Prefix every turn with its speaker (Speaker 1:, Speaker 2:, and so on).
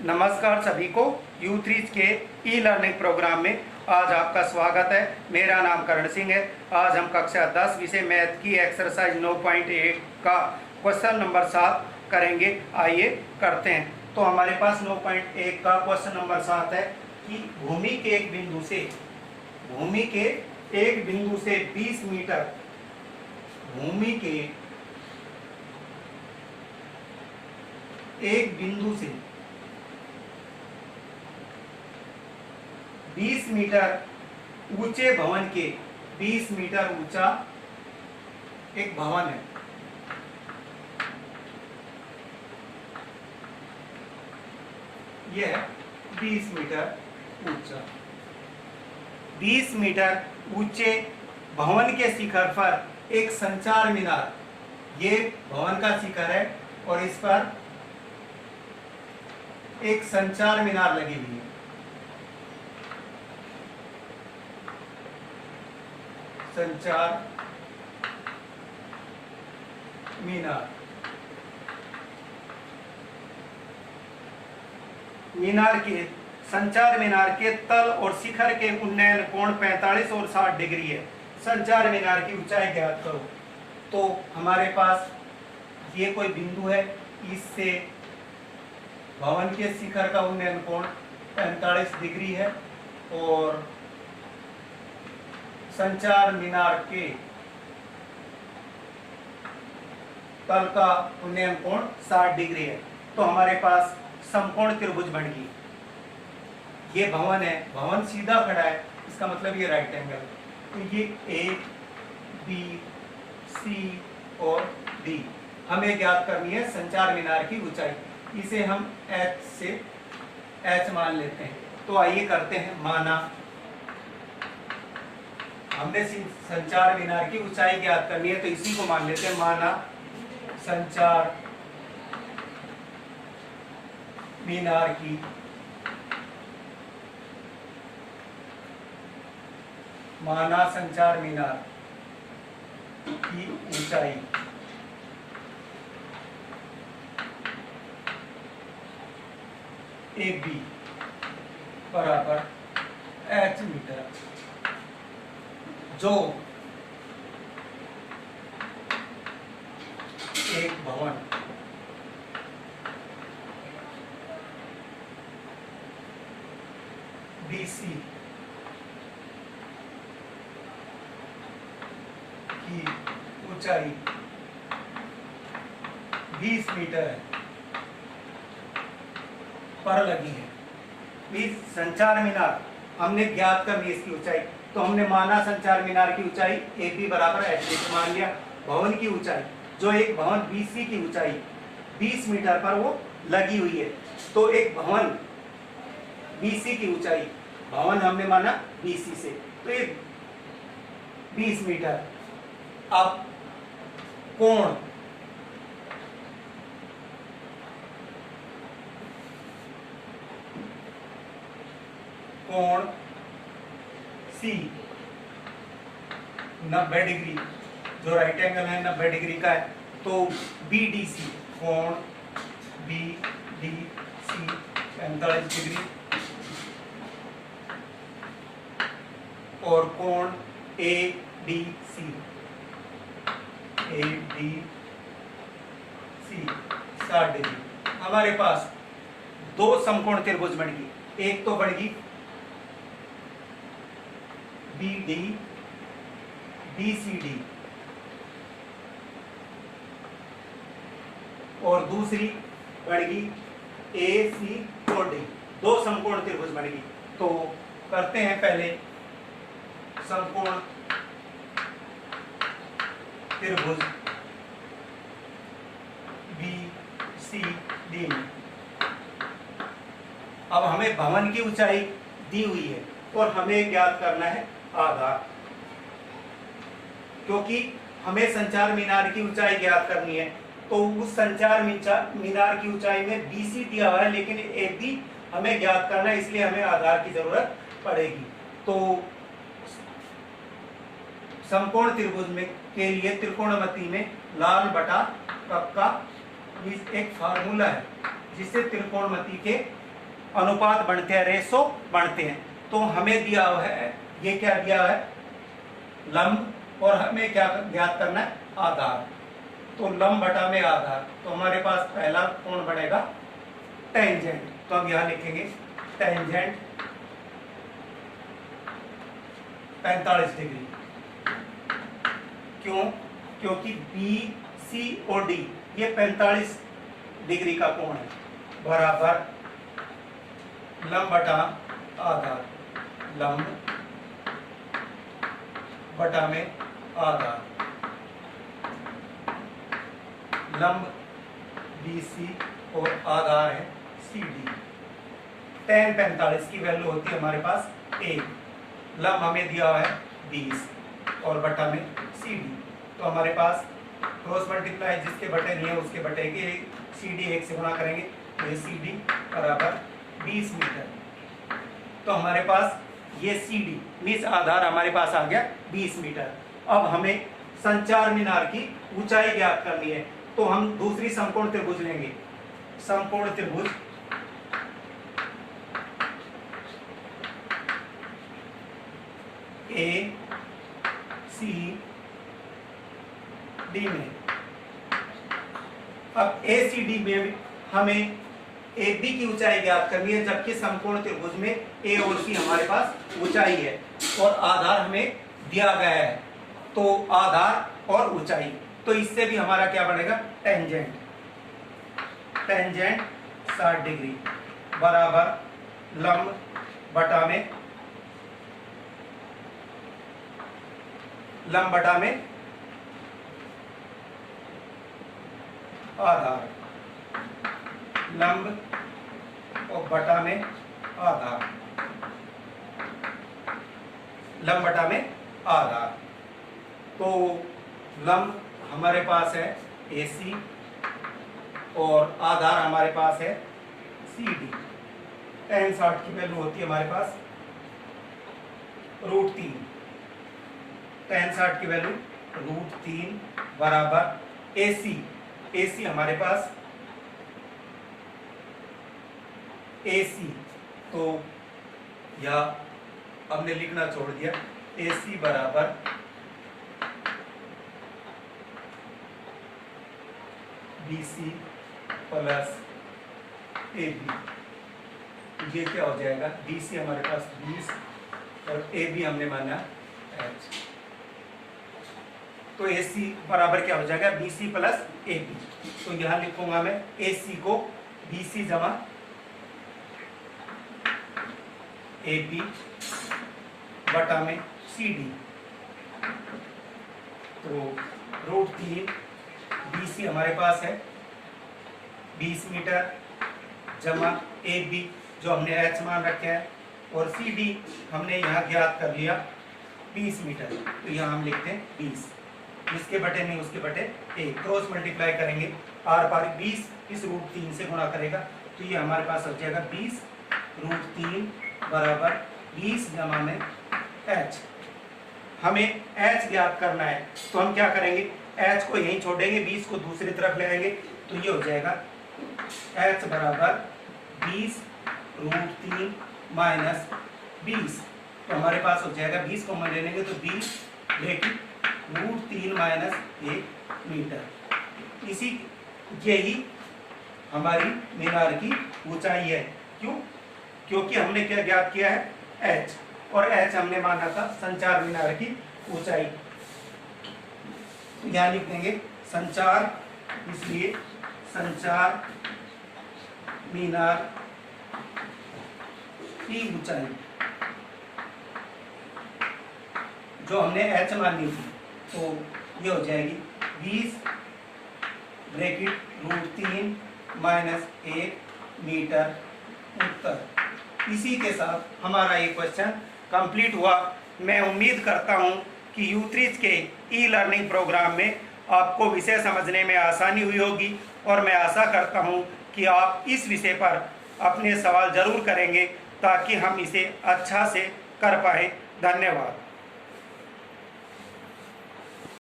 Speaker 1: नमस्कार सभी को U3 के ई लर्निंग प्रोग्राम में आज आपका स्वागत है। मेरा नाम करण सिंह है। आज हम कक्षा 10 विषय मैथ की एक्सरसाइज 9.1 का क्वेश्चन नंबर 7 करेंगे। आइए करते हैं। तो हमारे पास 9.1 का क्वेश्चन नंबर 7 है कि भूमि के एक बिंदु से 20 मीटर, भूमि के एक बिंदु से 20 मीटर ऊंचे भवन के 20 मीटर ऊंचा एक भवन है। यह 20 मीटर ऊंचा, 20 मीटर ऊंचे भवन के शिखर पर एक संचार मीनार, ये भवन का शिखर है और इस पर एक संचार मीनार लगी हुई है। संचार मीनार, संचार मीनार के तल और शिखर के उन्नयन कोण 45 और 60 डिग्री है। संचार मीनार की ऊंचाई ज्ञात करो। तो हमारे पास ये कोई बिंदु है, इससे भवन के शिखर का उन्नयन कोण 45 डिग्री है और संचार मीनार के तल का उन्नयन कोण 60 डिग्री है। तो हमारे पास समकोण त्रिभुज बन गई। ये भवन है, भवन सीधा खड़ा है, इसका मतलब ये राइट एंगल। तो ये ए, बी, सी और डी हमें ज्ञात करनी है संचार मीनार की ऊंचाई। इसे हम H मान लेते हैं। तो आइए करते हैं। माना हमने संचार मीनार की ऊंचाई ज्ञात करनी है, तो इसी को मान लेते हैं। माना संचार मीनार की ऊंचाई AB बराबर H मीटर, जो एक भवन BC की ऊंचाई 20 मीटर पर लगी है। इस संचार मीनार हमने ज्ञात कर ली इसकी ऊंचाई। तो हमने माना संचार मीनार की ऊंचाई AB बराबर H मान लिया। भवन की ऊंचाई, जो एक भवन BC की ऊंचाई 20 मीटर पर वो लगी हुई है। तो एक भवन BC की ऊंचाई, भवन हमने माना BC से, तो ये 20 मीटर। अब कोण, कोण C 90 डिग्री, जो राइट एंगल है 90 डिग्री का है। तो BDC, कोण BDC 45 डिग्री और कोण ADC 60 डिग्री। हमारे पास दो समकोण त्रिभुज बन गई। एक तो बन गई BCD और दूसरी बन गई ACOD। दो समकोण त्रिभुज बन गई। तो करते हैं पहले समकोण त्रिभुज BCD में। अब हमें भवन की ऊंचाई दी हुई है और हमें ज्ञात करना है आधार, क्योंकि हमें संचार मीनार की ऊंचाई ज्ञात करनी है। तो उस संचार मीनार की ऊंचाई में BC दिया हुआ है, लेकिन AB हमें ज्ञात करना है, इसलिए हमें आधार की जरूरत पड़ेगी। तो समकोण त्रिभुज में के लिए त्रिकोणमिति में लाल बटा कप का एक फार्मूला है, जिससे त्रिकोणमिति के अनुपात बढ़ते हैं, रेशो बढ़ते हैं। तो हमें दिया हुआ है, ये क्या दिया है, लंब, और हमें क्या ज्ञात करना है, आधार। तो लंब बटा में आधार, तो हमारे पास पहला कोण बढ़ेगा टेंजेंट। तो हम यहां लिखेंगे टेंजेंट 45 डिग्री। क्यों? क्योंकि बी सी और डी ये 45 डिग्री का कोण है, बराबर लंब बटा आधार, लंब बटा में आधार, लंब BC और आधार है CD। tan 45 की वैल्यू होती है हमारे पास 1, लंब हमें दिया हुआ है 20 और बटा में CD। तो हमारे पास क्रॉस मल्टीप्लाई जिसके बटे नहीं है उसके बटे के CD 1 से गुणा करेंगे, तो ये CD बराबर 20 मीटर। तो हमारे पास ये CD मीन्स आधार हमारे पास आ गया 20 मीटर। अब हमें संचार मीनार की ऊंचाई ज्ञात करनी है, तो हम दूसरी समकोण त्रिभुज लेंगे। समकोण त्रिभुज ACD में, अब ACD में हमें AB की ऊंचाई ज्ञात करनी है, जबकि समकोण त्रिभुज में A और C हमारे पास ऊंचाई है और आधार हमें दिया गया है। तो आधार और ऊंचाई, तो इससे भी हमारा क्या बनेगा, टेंजेंट। टेंजेंट 60 डिग्री बराबर लंब बटा में, लंब बटा में आधार, लंब और बटा में आधार, लंब बटा में आधार। तो लंब हमारे पास है AC और आधार हमारे पास है CD। tan 60 की वैल्यू होती है हमारे पास √3, tan 60 की वैल्यू √3 बराबर AC हमारे पास AC, तो यह हमने लिखना छोड़ दिया, AC बराबर BC प्लस AB। ये क्या हो जाएगा, BC हमारे पास 20 और AB हमने माना H। तो AC बराबर क्या हो जाएगा, BC प्लस AB। तो यहां लिखूंगा मैं AC को BC जमा AB बटा में CD। तो √3 BC हमारे पास है 20 मीटर जमा AB जो हमने H मान रखे हैं, और CD हमने यहाँ ज्ञात कर लिया 20 मीटर। तो यहाँ हम लिखते हैं 20, इसके बटे नहीं उसके बटे 1, क्रॉस मल्टीप्लाई करेंगे, आर पार 20 इस √3 से गुणा करेगा, तो ये हमारे पास हो जाएगा 20 √3 बराबर 20 जमा में H। हमें H ज्ञात करना है, तो हम क्या करेंगे, H को यहीं छोड़ेंगे, 20 को दूसरी तरफ ले आएंगे, तो ये हो जाएगा H बराबर 20 √3 माइनस 20। तो हमारे पास हो जाएगा 20 को हम ले लेंगे तो 20 लेकिन √3 माइनस 1 मीटर। इसी यही हमारी मीनार की ऊंचाई है। क्यों? क्योंकि हमने क्या ज्ञात किया है, H, और H हमने माना था संचार मीनार की ऊंचाई। तो यहाँ लिख देंगे संचार, इसलिए संचार मीनार की ऊंचाई जो हमने H मानी थी, तो ये हो जाएगी 20 ब्रैकेट √3 माइनस 1 मीटर उत्तर। इसी के साथ हमारा ये क्वेश्चन कंप्लीट हुआ। मैं उम्मीद करता हूँ कि U3 के ई-लर्निंग प्रोग्राम में आपको विषय समझने में आसानी हुई होगी, और मैं आशा करता हूँ कि आप इस विषय पर अपने सवाल जरूर करेंगे ताकि हम इसे अच्छा से कर पाए। धन्यवाद।